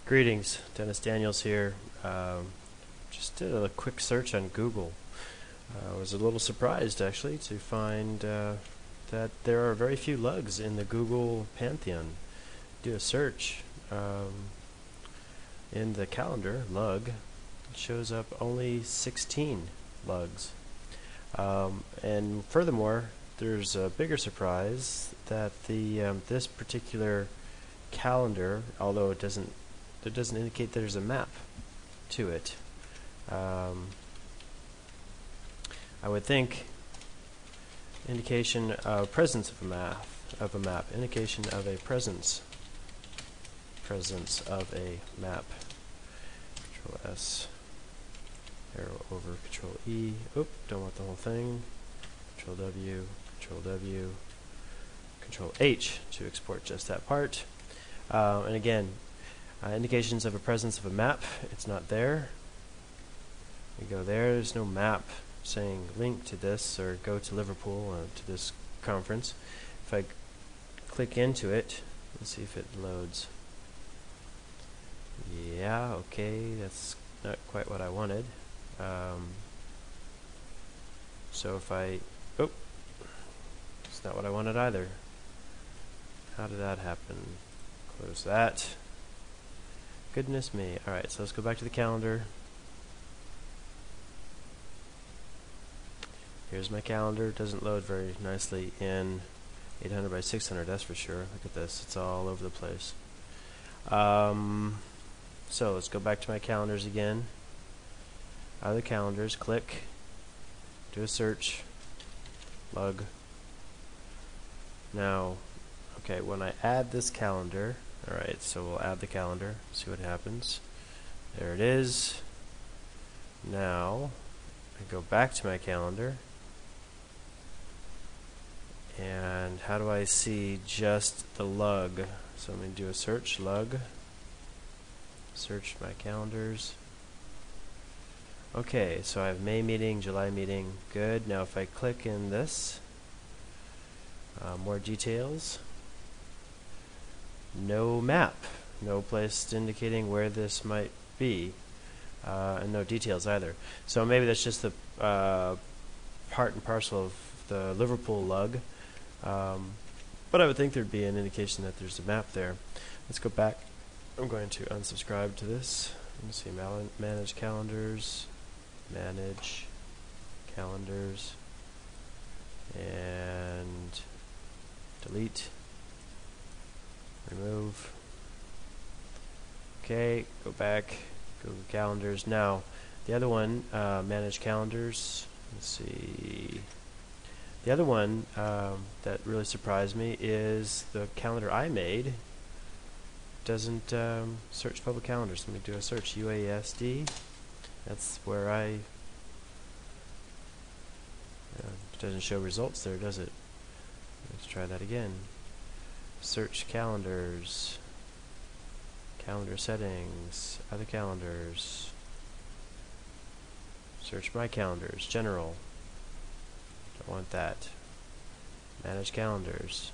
Greetings, Dennis Daniels here. Just did a quick search on Google. I was a little surprised actually to find that there are very few LUGs in the Google pantheon. Do a search in the calendar, LUG, it shows up only 16 LUGs. And furthermore, there's a bigger surprise that this particular calendar, although it doesn't indicate there's a map to it. I would think indication of presence of a map, indication of a presence of a map. Control S, arrow over, Control E. Oop, don't want the whole thing. Control W, Control H to export just that part. And again, indications of a presence of a map, it's not there. We go there's no map saying link to this or go to Liverpool to this conference. If I click into it, let's see if it loads. Yeah, okay, that's not quite what I wanted. So if I, oh, it's not what I wanted either. How did that happen? Close that. Goodness me. Alright, so let's go back to the calendar. Here's my calendar. It doesn't load very nicely in 800 by 600, that's for sure. Look at this. It's all over the place. So let's go back to my calendars again. Out of the calendars, click, do a search, LUG. Now, okay, when I add this calendar, alright, so we'll add the calendar, see what happens. There it is. Now, I go back to my calendar. And how do I see just the LUG? So I'm going to do a search, LUG. Search my calendars. Okay, so I have May meeting, July meeting. Good. Now if I click in this, more details. No map, no place indicating where this might be, and no details either. So maybe that's just the part and parcel of the Liverpool LUG, but I would think there'd be an indication that there's a map there. Let's go back. I'm going to unsubscribe to this. Let's see, manage calendars, and delete. Remove. Okay, go back, Google Calendars. Now, the other one, manage calendars. Let's see. The other one that really surprised me is the calendar I made doesn't search public calendars. Let me do a search, UASD. That's where it doesn't show results there, does it? Let's try that again. Search calendars, calendar settings, other calendars, search my calendars, general, don't want that, manage calendars,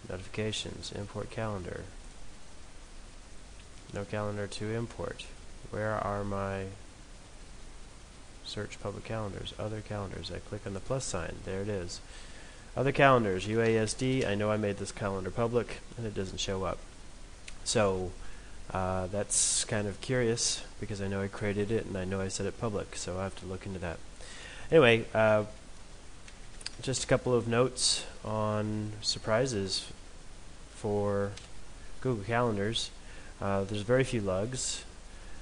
notifications, import calendar, no calendar to import. Where are my search public calendars, other calendars? I click on the plus sign, there it is. Other calendars, UASD, I know I made this calendar public and it doesn't show up. So that's kind of curious because I know I created it and I know I set it public, so I have to look into that. Anyway, just a couple of notes on surprises for Google Calendars. There's very few LUGs.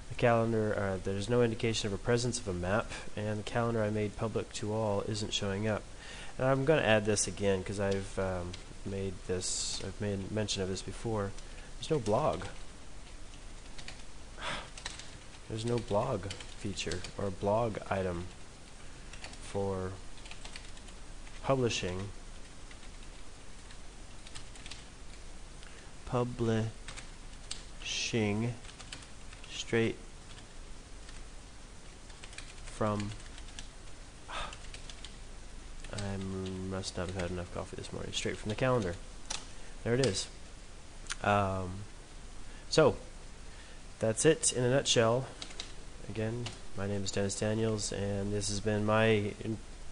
The calendar, there's no indication of a presence of a map, and the calendar I made public to all isn't showing up. And I'm going to add this again because I've made mention of this before. There's no blog. There's no blog feature or blog item for publishing straight from I must not have had enough coffee this morning. Straight from the calendar. There it is. So that's it in a nutshell. Again, my name is Dennis Daniels, and this has been my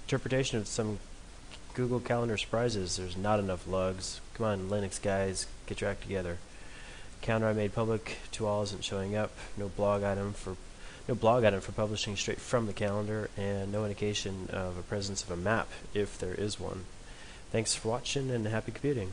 interpretation of some Google Calendar surprises. There's not enough LUGs. Come on, Linux guys, get your act together. Calendar I made public to all isn't showing up. No blog item for publishing straight from the calendar, and no indication of a presence of a map if there is one. Thanks for watching, and happy computing.